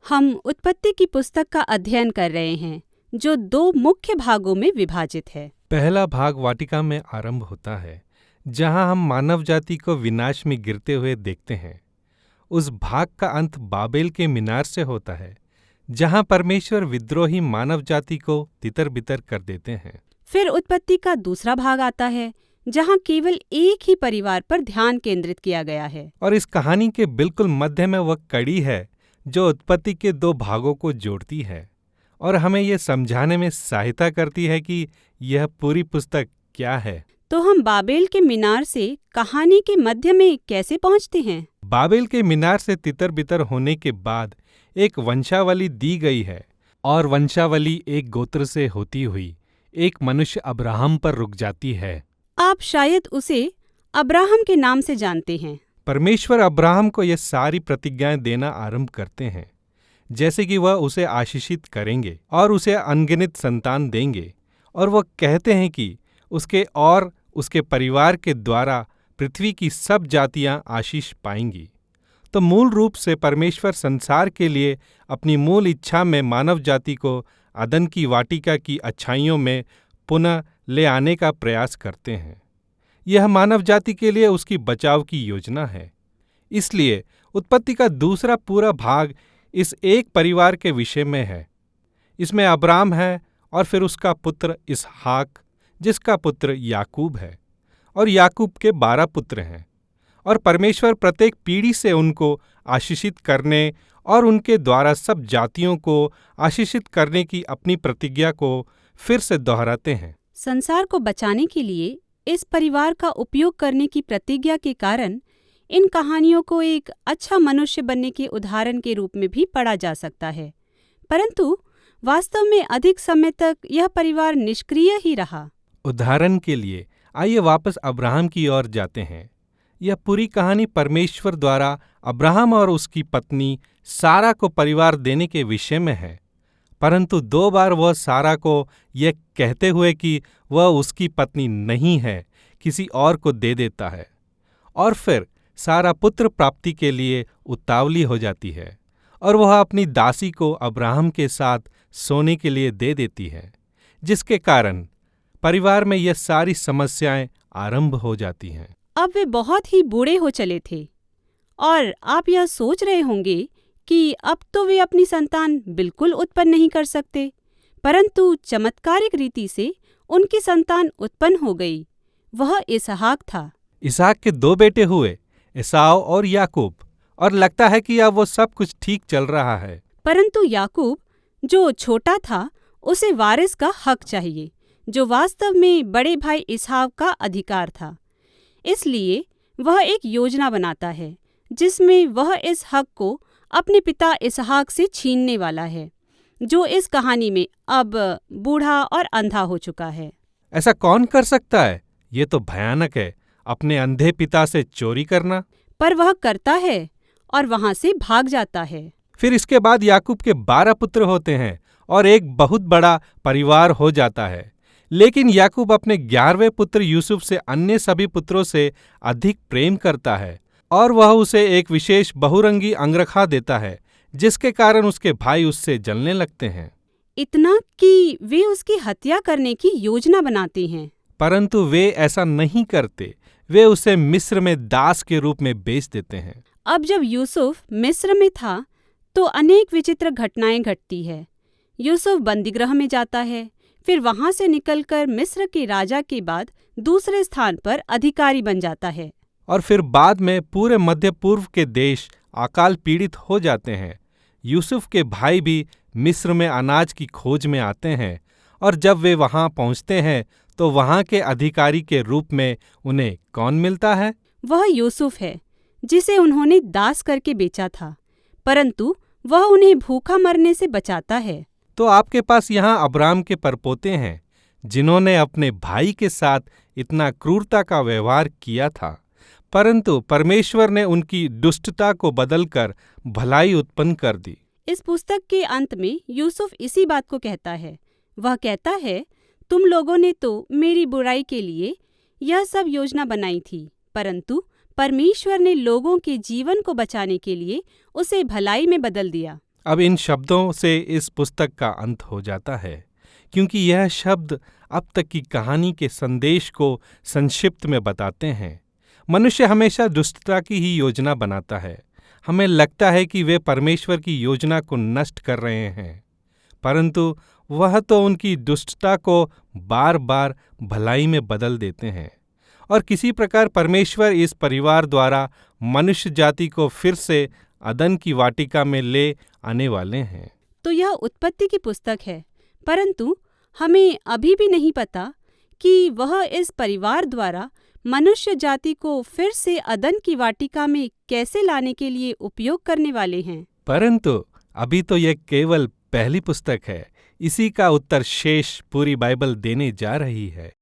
हम उत्पत्ति की पुस्तक का अध्ययन कर रहे हैं जो 2 मुख्य भागों में विभाजित है। पहला भाग वाटिका में आरंभ होता है, जहां हम मानव जाति को विनाश में गिरते हुए देखते हैं। उस भाग का अंत बाबेल के मीनार से होता है, जहां परमेश्वर विद्रोही मानव जाति को तितर-बितर कर देते हैं। फिर उत्पत्ति का दूसरा भाग आता है, जहां केवल एक ही परिवार पर ध्यान केंद्रित किया गया है। और इस कहानी के बिल्कुल मध्य में वह कड़ी है जो उत्पत्ति के 2 भागों को जोड़ती है और हमें ये समझाने में सहायता करती है कि यह पूरी पुस्तक क्या है। तो हम बाबेल के मीनार से कहानी के मध्य में कैसे पहुंचते हैं? बाबेल के मीनार से तितर-बितर होने के बाद एक वंशावली दी गई है और वंशावली एक गोत्र से होती हुई एक मनुष्य अब्राहम पर रुक जाती है। आप शायद उसे अब्राहम के नाम से जानते हैं। परमेश्वर अब्राहम को ये सारी प्रतिज्ञाएं देना आरंभ करते हैं, जैसे कि वह उसे आशीषित करेंगे और उसे अनगिनत संतान देंगे, और वह कहते हैं कि उसके और उसके परिवार के द्वारा पृथ्वी की सब जातियां आशीष पाएंगी। तो मूल रूप से परमेश्वर संसार के लिए अपनी मूल इच्छा में मानव जाति को अदन की वाटिका की अच्छाइयों में पुनः ले आने का प्रयास करते हैं। यह मानव जाति के लिए उसकी बचाव की योजना है। इसलिए उत्पत्ति का दूसरा पूरा भाग इस एक परिवार के विषय में है। इसमें अब्राम है और फिर उसका पुत्र इसहाक, जिसका पुत्र याकूब है, और याकूब के 12 पुत्र हैं। और परमेश्वर प्रत्येक पीढ़ी से उनको आशीषित करने और उनके द्वारा सब जातियों को आशीषित करने की अपनी प्रतिज्ञा को फिर से दोहराते हैं। संसार को बचाने के लिए इस परिवार का उपयोग करने की प्रतिज्ञा के कारण इन कहानियों को एक अच्छा मनुष्य बनने के उदाहरण के रूप में भी पढ़ा जा सकता है, परंतु वास्तव में अधिक समय तक यह परिवार निष्क्रिय ही रहा। उदाहरण के लिए आइए वापस अब्राहम की ओर जाते हैं। यह पूरी कहानी परमेश्वर द्वारा अब्राहम और उसकी पत्नी सारा को परिवार देने के विषय में है, परंतु 2 बार वह सारा को यह कहते हुए कि वह उसकी पत्नी नहीं है, किसी और को दे देता है। और फिर सारा पुत्र प्राप्ति के लिए उतावली हो जाती है और वह अपनी दासी को अब्राहम के साथ सोने के लिए दे देती है, जिसके कारण परिवार में यह सारी समस्याएं आरंभ हो जाती हैं। अब वे बहुत ही बूढ़े हो चले थे और आप यह सोच रहे होंगे कि अब तो वे अपनी संतान बिल्कुल उत्पन्न नहीं कर सकते, परंतु चमत्कारिक रीति से उनकी संतान उत्पन्न हो गई। वह इसहाक था। इसहाक के 2 बेटे हुए, एसाव और याकूब, और लगता है कि अब वो सब कुछ ठीक चल रहा है। परंतु याकूब जो छोटा था, उसे वारिस का हक चाहिए, जो वास्तव में बड़े भाई इसहाक का अधिकार था। इसलिए वह एक योजना बनाता है जिसमें वह इस हक को अपने पिता इसहाक से छीनने वाला है, जो इस कहानी में अब बूढ़ा और अंधा हो चुका है। ऐसा कौन कर सकता है? ये तो भयानक है, अपने अंधे पिता से चोरी करना। पर वह करता है और वहां से भाग जाता है। फिर इसके बाद याकूब के 12 पुत्र होते हैं और एक बहुत बड़ा परिवार हो जाता है। लेकिन याकूब अपने 11वें पुत्र यूसुफ से अन्य सभी पुत्रों से अधिक प्रेम करता है और वह उसे एक विशेष बहुरंगी अंगरखा देता है, जिसके कारण उसके भाई उससे जलने लगते हैं। इतना कि वे उसकी हत्या करने की योजना बनाते हैं। परंतु वे ऐसा नहीं करते, वे उसे मिस्र में दास के रूप में बेच देते हैं। अब जब यूसुफ मिस्र में था तो अनेक विचित्र घटनाएं घटती है। यूसुफ बंदीगृह में जाता है, फिर वहां से निकलकर मिस्र के राजा के बाद दूसरे स्थान पर अधिकारी बन जाता है। और फिर बाद में पूरे मध्य पूर्व के देश अकाल पीड़ित हो जाते हैं। यूसुफ के भाई भी मिस्र में अनाज की खोज में आते हैं, और जब वे वहां पहुंचते हैं तो वहां के अधिकारी के रूप में उन्हें कौन मिलता है? वह यूसुफ है, जिसे उन्होंने दास करके बेचा था, परंतु वह उन्हें भूखा मरने से बचाता है। तो आपके पास यहाँ अब्राम के परपोते हैं, जिन्होंने अपने भाई के साथ इतना क्रूरता का व्यवहार किया था, परंतु परमेश्वर ने उनकी दुष्टता को बदलकर भलाई उत्पन्न कर दी। इस पुस्तक के अंत में यूसुफ इसी बात को कहता है। वह कहता है, तुम लोगों ने तो मेरी बुराई के लिए यह सब योजना बनाई थी, परंतु परमेश्वर ने लोगों के जीवन को बचाने के लिए उसे भलाई में बदल दिया। अब इन शब्दों से इस पुस्तक का अंत हो जाता है, क्योंकि यह शब्द अब तक की कहानी के संदेश को संक्षिप्त में बताते हैं। मनुष्य हमेशा दुष्टता की ही योजना बनाता है। हमें लगता है कि वे परमेश्वर की योजना को नष्ट कर रहे हैं, परंतु वह तो उनकी दुष्टता को बार बार भलाई में बदल देते हैं। और किसी प्रकार परमेश्वर इस परिवार द्वारा मनुष्य जाति को फिर से अदन की वाटिका में ले आने वाले हैं। तो यह उत्पत्ति की पुस्तक है, परंतु हमें अभी भी नहीं पता कि वह इस परिवार द्वारा मनुष्य जाति को फिर से अदन की वाटिका में कैसे लाने के लिए उपयोग करने वाले हैं। परंतु अभी तो यह केवल पहली पुस्तक है। इसी का उत्तर शेष पूरी बाइबल देने जा रही है।